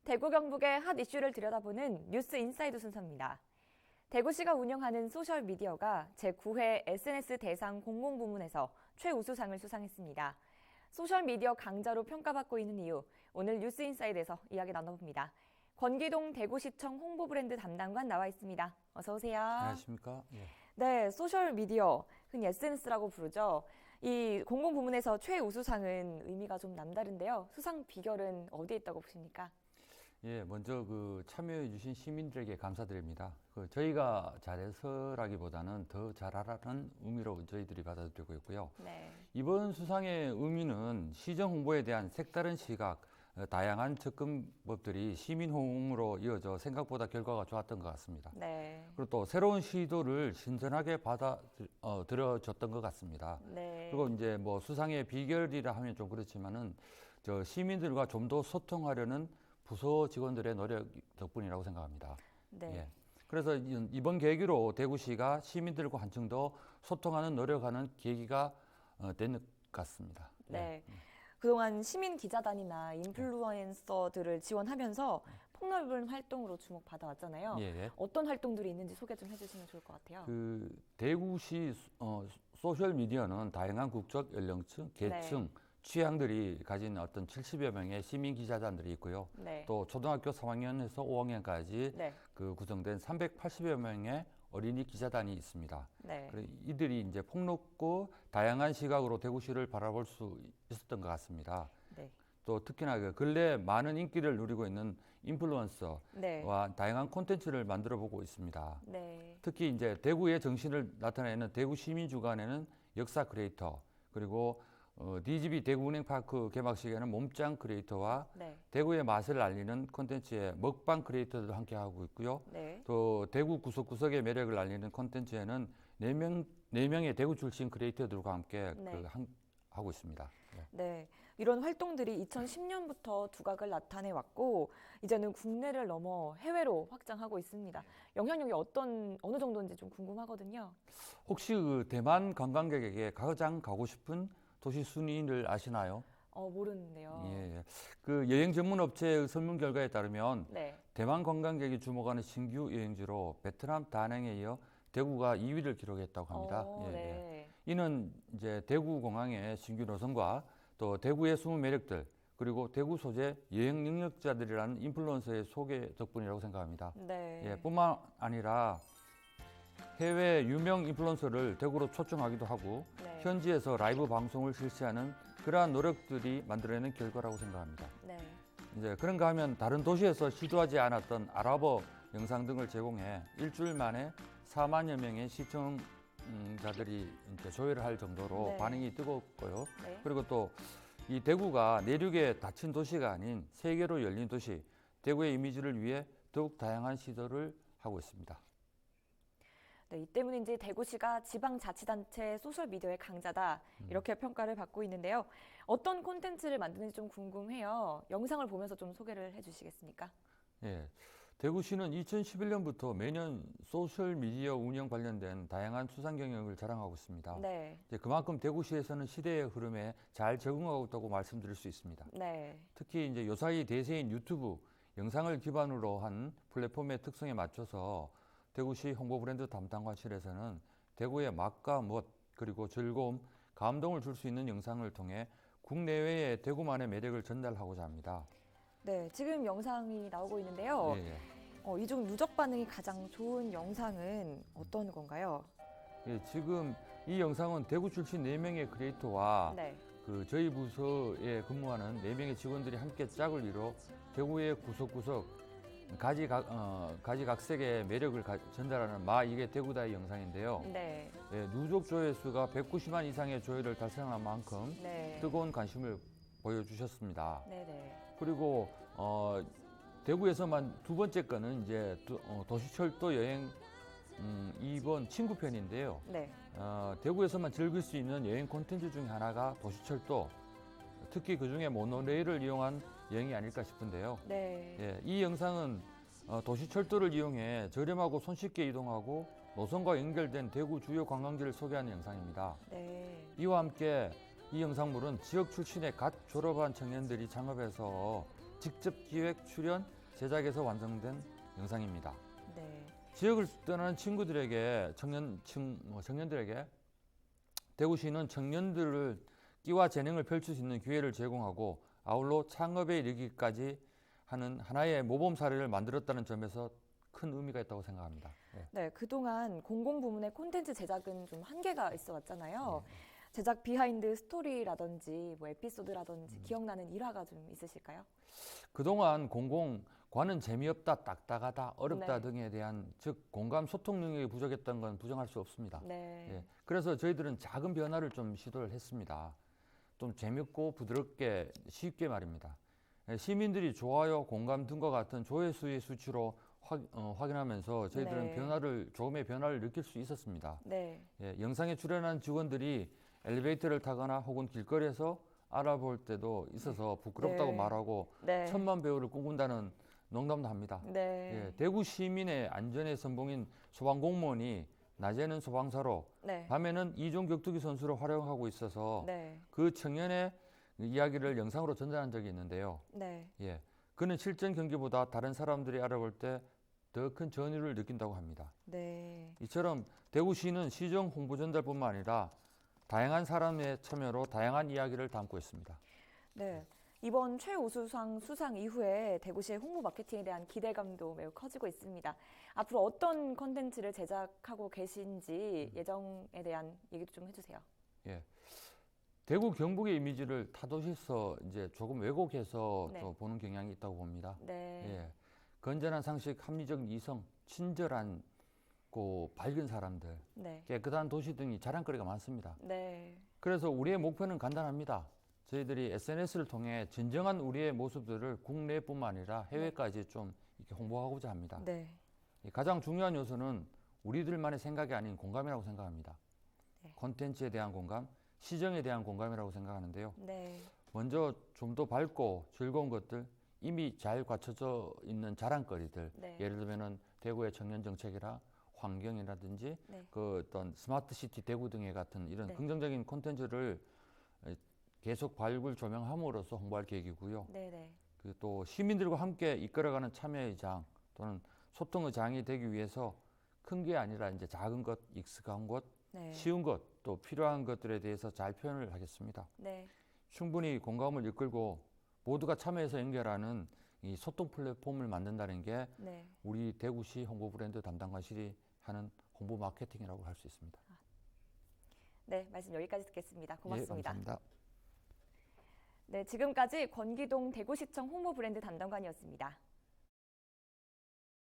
대구 경북의 핫 이슈를 들여다보는 뉴스 인사이드 순서입니다. 대구시가 운영하는 소셜미디어가 제9회 SNS 대상 공공부문에서 최우수상을 수상했습니다. 소셜미디어 강자로 평가받고 있는 이유, 오늘 뉴스 인사이드에서 이야기 나눠봅니다. 권기동 대구시청 홍보브랜드 담당관 나와 있습니다. 어서 오세요. 안녕하십니까? 예. 네, 소셜미디어, 흔히 SNS라고 부르죠. 이 공공부문에서 최우수상은 의미가 좀 남다른데요. 수상 비결은 어디에 있다고 보십니까? 예, 먼저 참여해주신 시민들에게 감사드립니다. 저희가 잘해서라기보다는 더 잘하라는 의미로 저희들이 받아들이고 있고요. 네. 이번 수상의 의미는 시정 홍보에 대한 색다른 시각, 다양한 접근법들이 시민 호응으로 이어져 생각보다 결과가 좋았던 것 같습니다. 네. 그리고 또 새로운 시도를 신선하게 받아들여졌던 것 같습니다. 네. 그리고 이제 수상의 비결이라 하면 좀 그렇지만은 시민들과 좀 더 소통하려는 부서 직원들의 노력 덕분이라고 생각합니다. 네. 예. 그래서 이번 계기로 대구시가 시민들과 한층 더 소통하는 노력하는 계기가 된 것 같습니다. 네. 그동안 시민 기자단이나 인플루언서들을 지원하면서 폭넓은 활동으로 주목받아왔잖아요. 예. 어떤 활동들이 있는지 소개 좀 해주시면 좋을 것 같아요. 대구시 소셜 미디어는 다양한 국적, 연령층, 계층, 네. 취향들이 가진 어떤 70여 명의 시민 기자단들이 있고요. 네. 또 초등학교 3학년에서 5학년까지 네. 구성된 380여 명의 어린이 기자단이 있습니다. 네. 이들이 이제 폭넓고 다양한 시각으로 대구시를 바라볼 수 있었던 것 같습니다. 네. 또 특히나 근래 많은 인기를 누리고 있는 인플루언서와 네. 다양한 콘텐츠를 만들어 보고 있습니다. 네. 특히 이제 대구의 정신을 나타내는 대구 시민 주간에는 역사 크리에이터, 그리고 DGB 대구은행파크 개막식에는 몸짱 크리에이터와 네. 대구의 맛을 알리는 콘텐츠에 먹방 크리에이터도 함께 하고 있고요. 네. 또 대구 구석구석의 매력을 알리는 콘텐츠에는 네 명의 대구 출신 크리에이터들과 함께 네. 하고 있습니다. 네, 이런 활동들이 2010년부터 두각을 나타내 왔고 이제는 국내를 넘어 해외로 확장하고 있습니다. 영향력이 어느 정도인지 좀 궁금하거든요. 혹시 대만 관광객에게 가장 가고 싶은 도시 순위를 아시나요? 모르는데요. 예. 여행 전문 업체의 설문 결과에 따르면 네. 대만 관광객이 주목하는 신규 여행지로 베트남 다낭에 이어 대구가 2위를 기록했다고 합니다. 네. 이는 이제 대구 공항의 신규 노선과 또 대구의 숨은 매력들, 그리고 대구 소재 여행 능력자들이라는 인플루언서의 소개 덕분이라고 생각합니다. 네. 뿐만 아니라 해외 유명 인플루언서를 대구로 초청하기도 하고 네. 현지에서 라이브 방송을 실시하는 그러한 노력들이 만들어내는 결과라고 생각합니다. 네. 이제 그런가 하면 다른 도시에서 시도하지 않았던 아랍어 영상 등을 제공해 일주일 만에 4만여 명의 시청자들이 이제 조회를 할 정도로 네. 반응이 뜨겁고요. 네. 그리고 또 이 대구가 내륙의 닫힌 도시가 아닌 세계로 열린 도시, 대구의 이미지를 위해 더욱 다양한 시도를 하고 있습니다. 네, 이 때문인지 대구시가 지방자치단체 소셜미디어의 강자다 이렇게 평가를 받고 있는데요. 어떤 콘텐츠를 만드는지 좀 궁금해요. 영상을 보면서 좀 소개를 해주시겠습니까? 예, 대구시는 2011년부터 매년 소셜미디어 운영 관련된 다양한 수상 경력을 자랑하고 있습니다. 네. 이제 그만큼 대구시에서는 시대의 흐름에 잘 적응하고 있다고 말씀드릴 수 있습니다. 네. 특히 이제 요사이 대세인 유튜브 영상을 기반으로 한 플랫폼의 특성에 맞춰서 대구시 홍보브랜드 담당관실에서는 대구의 맛과 멋, 그리고 즐거움, 감동을 줄 수 있는 영상을 통해 국내외의 대구만의 매력을 전달하고자 합니다. 네, 지금 영상이 나오고 있는데요. 예. 이 중 누적 반응이 가장 좋은 영상은 어떤 건가요? 예, 지금 이 영상은 대구 출신 4명의 크리에이터와 네. 저희 부서에 근무하는 4명의 직원들이 함께 짝을 이뤄 대구의 구석구석 가지각색의 매력을 전달하는 이게 대구다의 영상인데요. 네. 예, 누적 조회수가 190만 이상의 조회를 달성한 만큼 네. 뜨거운 관심을 보여주셨습니다. 네네. 그리고 대구에서만 두 번째 거는 이제 도시철도 여행 2번 친구편인데요. 네. 대구에서만 즐길 수 있는 여행 콘텐츠 중에 하나가 도시철도, 특히 그중에 모노레일을 이용한 여행이 아닐까 싶은데요. 네. 예, 이 영상은 도시철도를 이용해 저렴하고 손쉽게 이동하고 노선과 연결된 대구 주요 관광지를 소개하는 영상입니다. 네. 이와 함께 이 영상물은 지역 출신의 갓 졸업한 청년들이 창업해서 직접 기획, 출연, 제작해서 완성된 영상입니다. 네. 지역을 떠나는 친구들에게 청년들에게 대구시는 청년들을 끼와 재능을 펼칠 수 있는 기회를 제공하고 아울러 창업에 이르기까지 하는 하나의 모범 사례를 만들었다는 점에서 큰 의미가 있다고 생각합니다. 네. 네, 그동안 공공부문의 콘텐츠 제작은 좀 한계가 있어 왔잖아요. 제작 비하인드 스토리라든지 뭐 에피소드라든지 기억나는 일화가 좀 있으실까요? 그동안 공공과는 재미없다, 딱딱하다, 어렵다 네. 등에 대한 즉 공감 소통 능력이 부족했던 건 부정할 수 없습니다. 네. 예, 그래서 저희들은 작은 변화를 좀 시도를 했습니다. 좀 재밌고 부드럽게 쉽게 말입니다. 예, 시민들이 좋아요, 공감 등과 같은 조회수의 수치로 확인하면서 저희들은 네. 조금의 변화를 느낄 수 있었습니다. 네. 예, 영상에 출연한 직원들이 엘리베이터를 타거나 혹은 길거리에서 알아볼 때도 있어서 부끄럽다고 네. 말하고 네. 천만 배우를 꿈꾼다는 농담도 합니다. 네. 예, 대구 시민의 안전의 선봉인 소방공무원이 낮에는 소방사로, 네. 밤에는 이종 격투기 선수로 활용하고 있어서 네. 그 청년의 이야기를 영상으로 전달한 적이 있는데요. 네. 예, 그는 실전 경기보다 다른 사람들이 알아볼 때 더 큰 전율을 느낀다고 합니다. 네. 이처럼 대구시는 시정 홍보 전달뿐만 아니라 다양한 사람의 참여로 다양한 이야기를 담고 있습니다. 네. 이번 최우수상 수상 이후에 대구시의 홍보 마케팅에 대한 기대감도 매우 커지고 있습니다. 앞으로 어떤 컨텐츠를 제작하고 계신지 예정에 대한 얘기도 좀 해주세요. 예, 대구 경북의 이미지를 타도시에서 이제 조금 왜곡해서 네. 또 보는 경향이 있다고 봅니다. 네. 예, 건전한 상식, 합리적 이성, 친절한 밝은 사람들, 네. 깨끗한 도시 등이 자랑거리가 많습니다. 네. 그래서 우리의 목표는 간단합니다. 저희들이 SNS를 통해 진정한 우리의 모습들을 국내뿐만 아니라 해외까지 좀 이렇게 홍보하고자 합니다. 네. 가장 중요한 요소는 우리들만의 생각이 아닌 공감이라고 생각합니다. 네. 콘텐츠에 대한 공감, 시정에 대한 공감이라고 생각하는데요. 네. 먼저 좀 더 밝고 즐거운 것들, 이미 잘 갖춰져 있는 자랑거리들, 네. 예를 들면은 대구의 청년 정책이라 환경이라든지 네. 그 어떤 스마트 시티 대구 등의 같은 이런 네. 긍정적인 콘텐츠를 계속 발굴 조명함으로써 홍보할 계획이고요. 네. 네. 그 또 시민들과 함께 이끌어가는 참여의 장 또는 소통의 장이 되기 위해서 큰 게 아니라 이제 작은 것, 익숙한 것, 네. 쉬운 것, 또 필요한 것들에 대해서 잘 표현을 하겠습니다. 네. 충분히 공감을 이끌고 모두가 참여해서 연결하는 이 소통 플랫폼을 만든다는 게 네. 우리 대구시 홍보 브랜드 담당관실이 하는 홍보 마케팅이라고 할 수 있습니다. 네. 말씀 여기까지 듣겠습니다. 고맙습니다. 예, 감사합니다. 네. 지금까지 권기동 대구시청 홍보 브랜드 담당관이었습니다.